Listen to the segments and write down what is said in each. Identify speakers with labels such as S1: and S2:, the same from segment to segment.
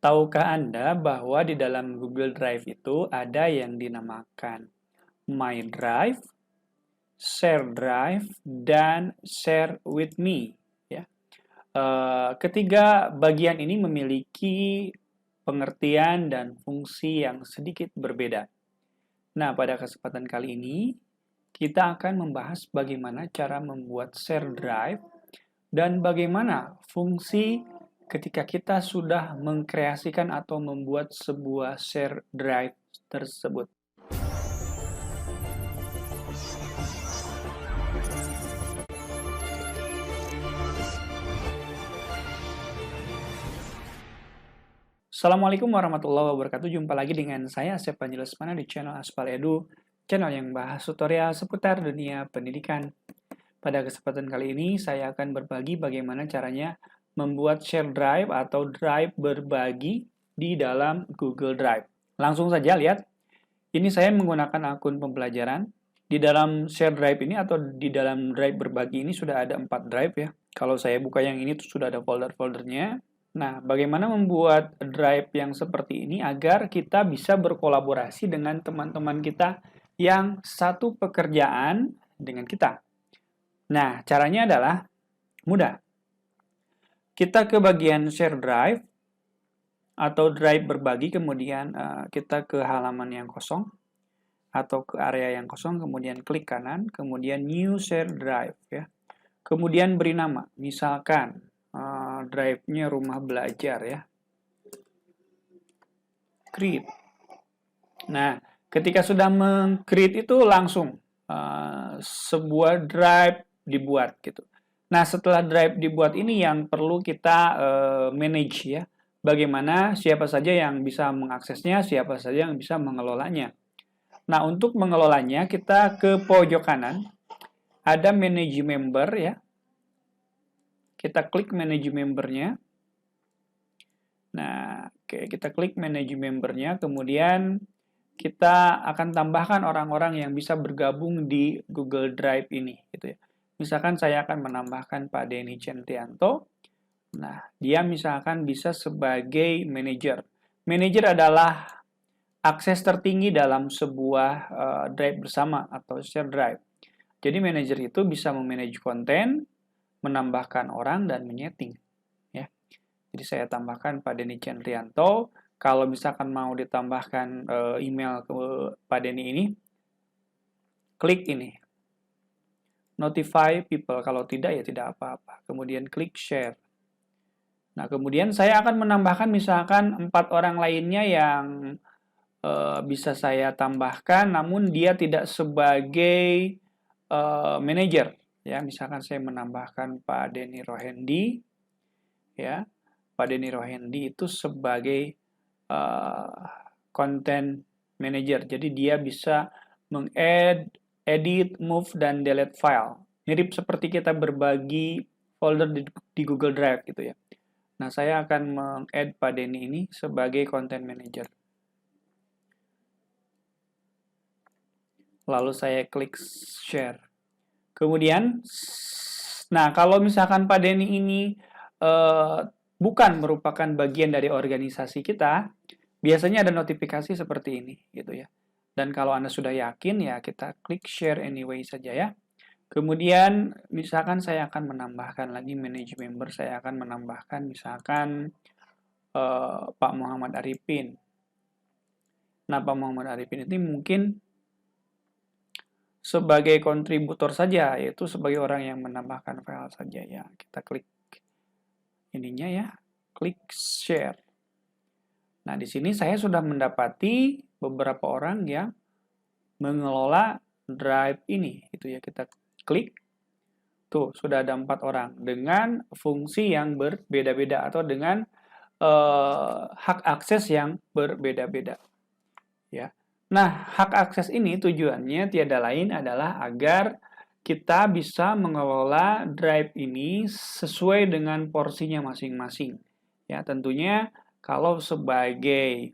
S1: Tahukah Anda bahwa di dalam Google Drive itu ada yang dinamakan My Drive, Share Drive, dan Share with Me? Ya. Ketiga bagian ini memiliki pengertian dan fungsi yang sedikit berbeda. Nah, pada kesempatan kali ini, kita akan membahas bagaimana cara membuat share drive dan bagaimana fungsi ketika kita sudah mengkreasikan atau membuat sebuah share drive tersebut. Assalamualaikum warahmatullahi wabarakatuh. Jumpa lagi dengan saya, Asep Panjelasmana di channel Aspal Edu, channel yang bahas tutorial seputar dunia pendidikan. Pada kesempatan kali ini, saya akan berbagi bagaimana caranya membuat share drive atau drive berbagi di dalam Google Drive. Langsung saja lihat, ini saya menggunakan akun pembelajaran. Di dalam share drive ini atau di dalam drive berbagi ini sudah ada 4 drive ya. Kalau saya buka yang ini tuh sudah ada folder-foldernya. Nah, bagaimana membuat drive yang seperti ini agar kita bisa berkolaborasi dengan teman-teman kita yang satu pekerjaan dengan kita. Nah, caranya adalah mudah. Kita ke bagian share drive atau drive berbagi, kemudian kita ke halaman yang kosong atau ke area yang kosong, kemudian klik kanan, kemudian new share drive ya. Kemudian beri nama, misalkan drive-nya rumah belajar ya. Create. Nah, ketika sudah meng-create itu langsung sebuah drive dibuat gitu. Nah, setelah drive dibuat ini yang perlu kita manage ya. Bagaimana siapa saja yang bisa mengaksesnya, siapa saja yang bisa mengelolanya. Nah, untuk mengelolanya kita ke pojok kanan ada manage member ya. Kita klik manage membernya. Nah, oke, kita klik manage membernya, kemudian kita akan tambahkan orang-orang yang bisa bergabung di Google Drive ini gitu ya. Misalkan saya akan menambahkan Pak Denny Centianto. Nah, dia misalkan bisa sebagai manajer. Manajer adalah akses tertinggi dalam sebuah drive bersama atau share drive. Jadi manajer itu bisa memanage konten, menambahkan orang, dan menyeting. Ya. Jadi saya tambahkan Pak Denny Chandrianto. Kalau misalkan mau ditambahkan email ke Pak Denny ini, klik ini. Notify people. Kalau tidak, ya tidak apa-apa. Kemudian klik share. Nah, kemudian saya akan menambahkan misalkan 4 orang lainnya yang bisa saya tambahkan, namun dia tidak sebagai manajer. Ya, misalkan saya menambahkan Pak Denny Rohendi, ya, Pak Denny Rohendi itu sebagai content manager. Jadi dia bisa meng-add, edit, move, dan delete file. Mirip seperti kita berbagi folder di Google Drive gitu ya. Nah, saya akan meng-add Pak Denny ini sebagai content manager. Lalu saya klik share. Kemudian, nah kalau misalkan Pak Denny ini bukan merupakan bagian dari organisasi kita, biasanya ada notifikasi seperti ini, gitu ya. Dan kalau Anda sudah yakin, ya kita klik share anyway saja ya. Kemudian, misalkan saya akan menambahkan lagi manage member, saya akan menambahkan misalkan Pak Muhammad Arifin. Nah, Pak Muhammad Arifin ini mungkin sebagai kontributor saja, yaitu sebagai orang yang menambahkan file saja ya. Kita klik ininya ya, klik share. Nah, di sini saya sudah mendapati beberapa orang yang mengelola drive ini, itu ya. Kita klik, tuh sudah ada 4 orang dengan fungsi yang berbeda-beda atau dengan hak akses yang berbeda-beda, ya. Nah, hak akses ini tujuannya tiada lain adalah agar kita bisa mengelola drive ini sesuai dengan porsinya masing-masing. Ya, tentunya kalau sebagai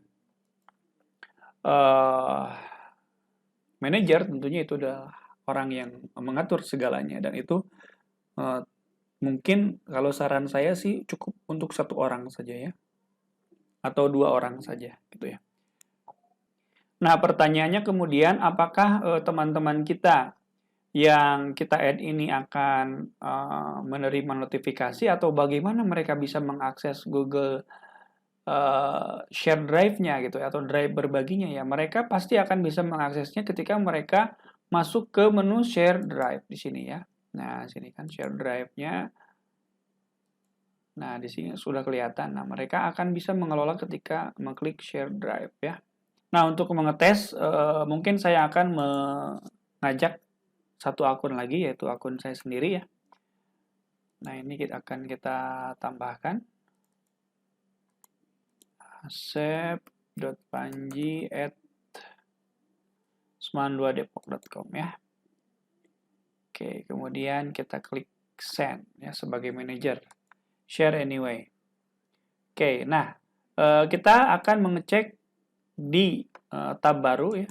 S1: manajer, tentunya itu adalah orang yang mengatur segalanya, dan itu mungkin kalau saran saya sih cukup untuk 1 orang saja ya. atau 2 orang saja gitu ya. Nah, pertanyaannya kemudian apakah teman-teman kita yang kita add ini akan menerima notifikasi atau bagaimana mereka bisa mengakses Google share drive-nya gitu ya, atau drive berbaginya ya. Mereka pasti akan bisa mengaksesnya ketika mereka masuk ke menu share drive di sini ya. Nah, sini kan share drive-nya. Nah, di sini sudah kelihatan. Nah, mereka akan bisa mengelola ketika mengklik share drive ya. Nah, untuk mengetes, mungkin saya akan mengajak satu akun lagi, yaitu akun saya sendiri ya. Nah, ini akan kita tambahkan. asep.panji@seman2depok.com ya. Oke, kemudian kita klik send ya sebagai manager. Share anyway. Oke, nah kita akan mengecek di tab baru ya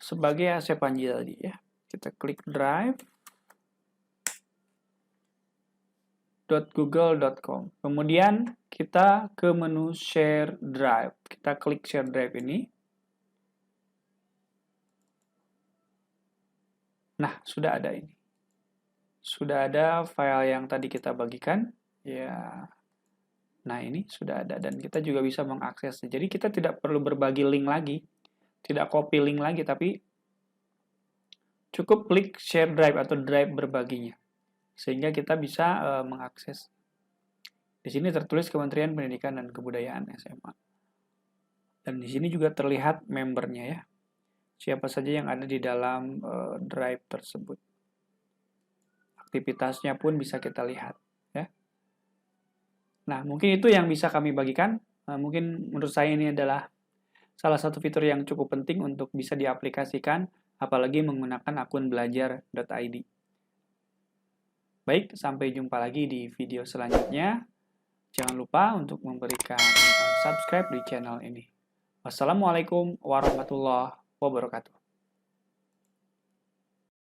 S1: sebagai Asep Panji tadi ya. Kita klik drive.google.com. Kemudian kita ke menu share drive. Kita klik share drive ini. Nah, sudah ada ini. Sudah ada file yang tadi kita bagikan. Ya. Nah, ini sudah ada dan kita juga bisa mengaksesnya. Jadi kita tidak perlu berbagi link lagi. Tidak copy link lagi, tapi cukup klik share drive atau drive berbaginya. Sehingga kita bisa mengakses. Di sini tertulis Kementerian Pendidikan dan Kebudayaan SMA. Dan di sini juga terlihat membernya ya. Siapa saja yang ada di dalam drive tersebut. Aktivitasnya pun bisa kita lihat ya. Nah, mungkin itu yang bisa kami bagikan. Mungkin menurut saya ini adalah salah satu fitur yang cukup penting untuk bisa diaplikasikan, apalagi menggunakan akun belajar.id. Baik, sampai jumpa lagi di video selanjutnya. Jangan lupa untuk memberikan subscribe di channel ini. Wassalamualaikum warahmatullahi wabarakatuh.